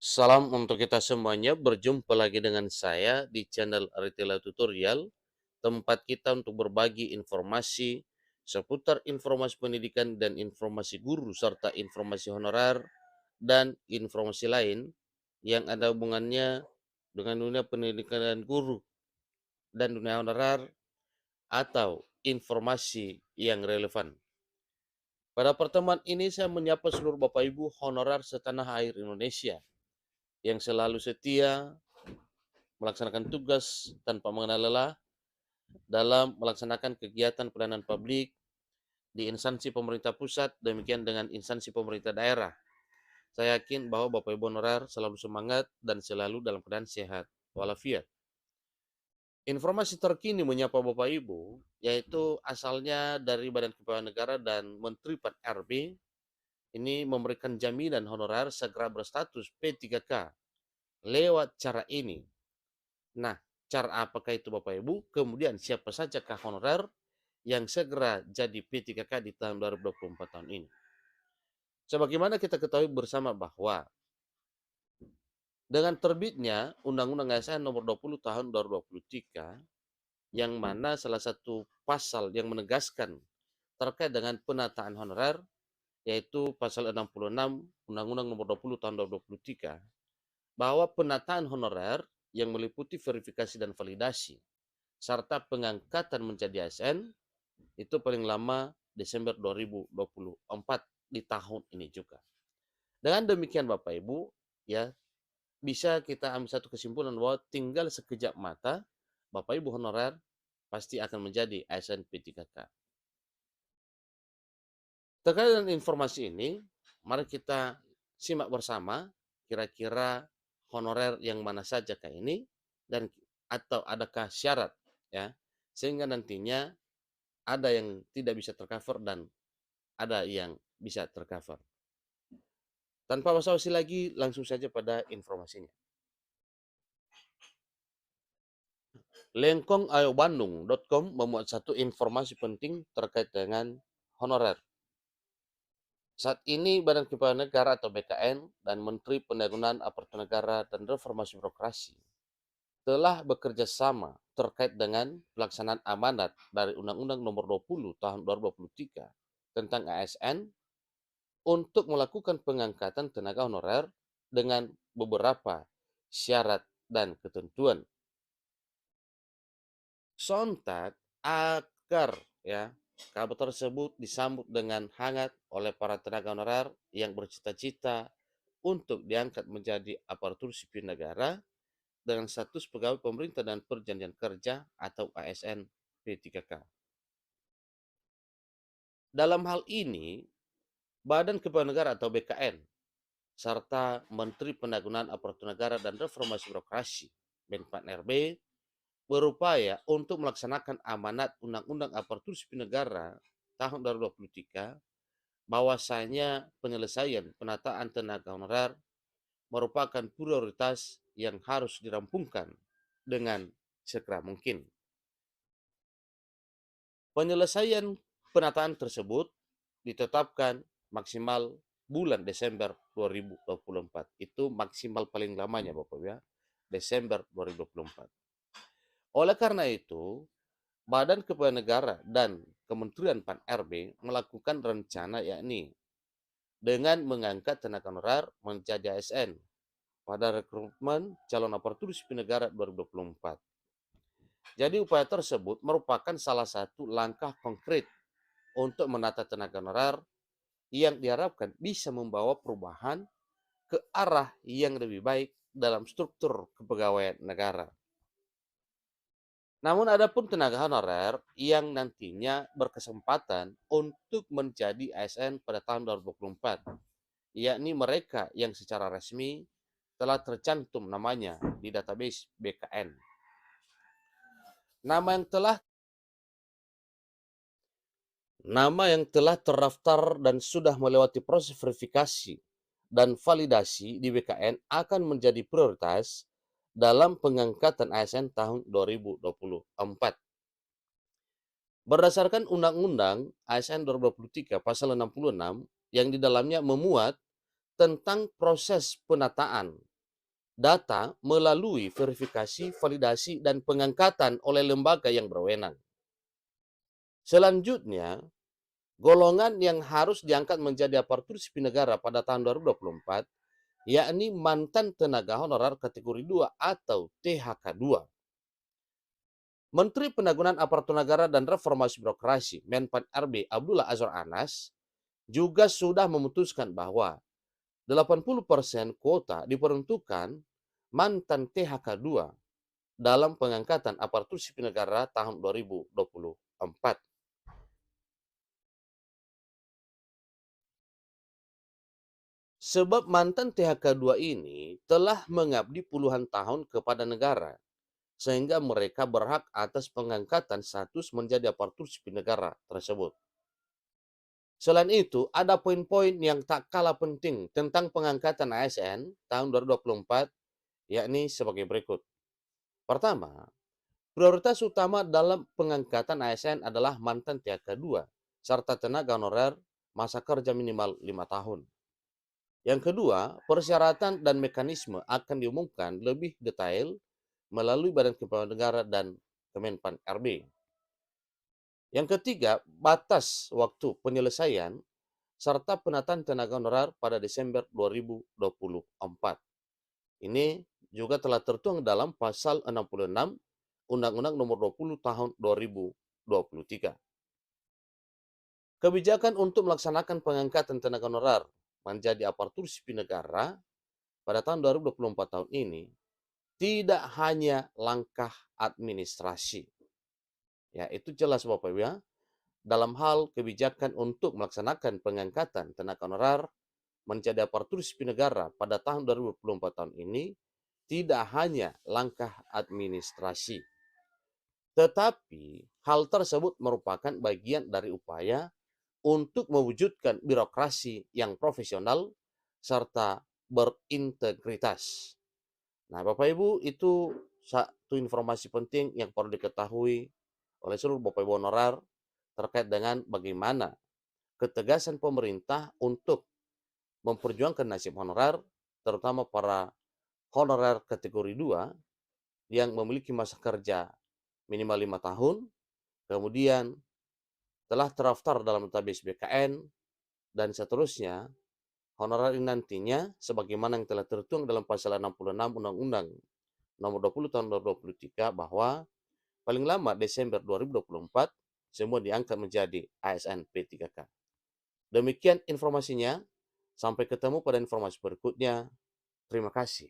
Salam untuk kita semuanya, berjumpa lagi dengan saya di channel Aritila Tutorial, tempat kita untuk berbagi informasi seputar informasi pendidikan dan informasi guru serta informasi honorer dan informasi lain yang ada hubungannya dengan dunia pendidikan dan guru dan dunia honorer atau informasi yang relevan. Pada pertemuan ini saya menyapa seluruh Bapak Ibu honorer setanah air Indonesia yang selalu setia melaksanakan tugas tanpa mengenal lelah dalam melaksanakan kegiatan pelayanan publik di instansi pemerintah pusat, demikian dengan instansi pemerintah daerah. Saya yakin bahwa Bapak Ibu honorer selalu semangat dan selalu dalam keadaan sehat walafiat. Informasi terkini menyapa Bapak Ibu, yaitu asalnya dari Badan Kepegawaian Negara dan Menteri Pan-RB, ini memberikan jaminan honorer segera berstatus P3K lewat cara ini. Nah, cara apakah itu Bapak Ibu? Kemudian siapa saja honorer yang segera jadi P3K di tahun 2024 tahun ini? Sebagaimana kita ketahui bersama bahwa dengan terbitnya Undang-Undang ASN Nomor 20 Tahun 2023, yang mana salah satu pasal yang menegaskan terkait dengan penataan honorer, yaitu pasal 66 Undang-Undang Nomor 20 Tahun 2023, bahwa penataan honorer yang meliputi verifikasi dan validasi serta pengangkatan menjadi ASN itu paling lama Desember 2024 di tahun ini juga. Dengan demikian Bapak Ibu, ya bisa kita ambil satu kesimpulan bahwa tinggal sekejap mata Bapak Ibu honorer pasti akan menjadi ASN P3K. Terkait dengan informasi ini, mari kita simak bersama kira-kira honorer yang mana saja ini dan atau adakah syarat ya sehingga nantinya ada yang tidak bisa tercover dan ada yang bisa tercover. Tanpa basa-basi lagi, langsung saja pada informasinya. Lengkongayobandung.com memuat satu informasi penting terkait dengan honorer. Saat ini Badan Kepegawaian Negara atau BKN dan Menteri Pendayagunaan Aparatur Negara dan Reformasi Birokrasi telah bekerja sama terkait dengan pelaksanaan amanat dari Undang-Undang Nomor 20 Tahun 2023 tentang ASN untuk melakukan pengangkatan tenaga honorer dengan beberapa syarat dan ketentuan. Sontak agar kabar tersebut disambut dengan hangat oleh para tenaga honorer yang bercita-cita untuk diangkat menjadi aparatur sipil negara dengan status pegawai pemerintah dan perjanjian kerja atau ASN P3K. Dalam hal ini, Badan Kepegawaian Negara atau BKN serta Menteri Pendayagunaan Aparatur Negara dan Reformasi Birokrasi (Menpan-RB) berupaya untuk melaksanakan amanat Undang-Undang Aparatur Sipil Negara tahun 2023 bahwasanya penyelesaian penataan tenaga honorer merupakan prioritas yang harus dirampungkan dengan segera mungkin. Penyelesaian penataan tersebut ditetapkan maksimal bulan Desember 2024. Itu maksimal paling lamanya Bapak ya, Desember 2024. Oleh karena itu, Badan Kepegawaian Negara dan Kementerian Pan-RB melakukan rencana yakni dengan mengangkat tenaga honorer menjadi ASN pada rekrutmen calon aparatur sipil negara 2024. Jadi upaya tersebut merupakan salah satu langkah konkret untuk menata tenaga honorer yang diharapkan bisa membawa perubahan ke arah yang lebih baik dalam struktur kepegawaian negara. Namun ada pun tenaga honorer yang nantinya berkesempatan untuk menjadi ASN pada tahun 2024, yakni mereka yang secara resmi telah tercantum namanya di database BKN. Nama yang telah terdaftar dan sudah melewati proses verifikasi dan validasi di BKN akan menjadi prioritas dalam pengangkatan ASN tahun 2024. Berdasarkan Undang-Undang ASN 2023 Pasal 66 yang di dalamnya memuat tentang proses penataan data melalui verifikasi, validasi, dan pengangkatan oleh lembaga yang berwenang. Selanjutnya, golongan yang harus diangkat menjadi aparatur sipil negara pada tahun 2024, yakni mantan tenaga honorer kategori 2 atau THK2. Menteri Penanggulangan Aparatur Negara dan Reformasi Birokrasi Menpan RB Abdullah Azwar Anas juga sudah memutuskan bahwa 80% kuota diperuntukkan mantan THK2 dalam pengangkatan aparatur sipil negara tahun 2024. Sebab mantan THK2 ini telah mengabdi puluhan tahun kepada negara, sehingga mereka berhak atas pengangkatan status menjadi aparatur sipil negara tersebut. Selain itu, ada poin-poin yang tak kalah penting tentang pengangkatan ASN tahun 2024, yakni sebagai berikut. Pertama, prioritas utama dalam pengangkatan ASN adalah mantan THK2 serta tenaga honorer masa kerja minimal 5 tahun. Yang kedua, persyaratan dan mekanisme akan diumumkan lebih detail melalui Badan Kepegawaian Negara dan Kemenpan RB. Yang ketiga, batas waktu penyelesaian serta penataan tenaga honorer pada Desember 2024. Ini juga telah tertuang dalam pasal 66 Undang-Undang Nomor 20 Tahun 2023. Kebijakan untuk melaksanakan pengangkatan tenaga honorer menjadi aparatur sipil negara pada tahun 2024 tahun ini tidak hanya langkah administrasi. Ya, itu jelas Bapak Ibu ya. Dalam hal kebijakan untuk melaksanakan pengangkatan tenaga honorer menjadi aparatur sipil negara pada tahun 2024 tahun ini tidak hanya langkah administrasi, tetapi hal tersebut merupakan bagian dari upaya untuk mewujudkan birokrasi yang profesional serta berintegritas. Nah, Bapak Ibu, itu satu informasi penting yang perlu diketahui oleh seluruh Bapak Ibu honorer terkait dengan bagaimana ketegasan pemerintah untuk memperjuangkan nasib honorer, terutama para honorer kategori 2 yang memiliki masa kerja minimal 5 tahun, kemudian telah terdaftar dalam database BKN, dan seterusnya. Honorer ini nantinya sebagaimana yang telah tertuang dalam pasal 66 Undang-Undang Nomor 20 Tahun 2023 bahwa paling lama Desember 2024 semua diangkat menjadi ASN P3K. Demikian informasinya. Sampai ketemu pada informasi berikutnya. Terima kasih.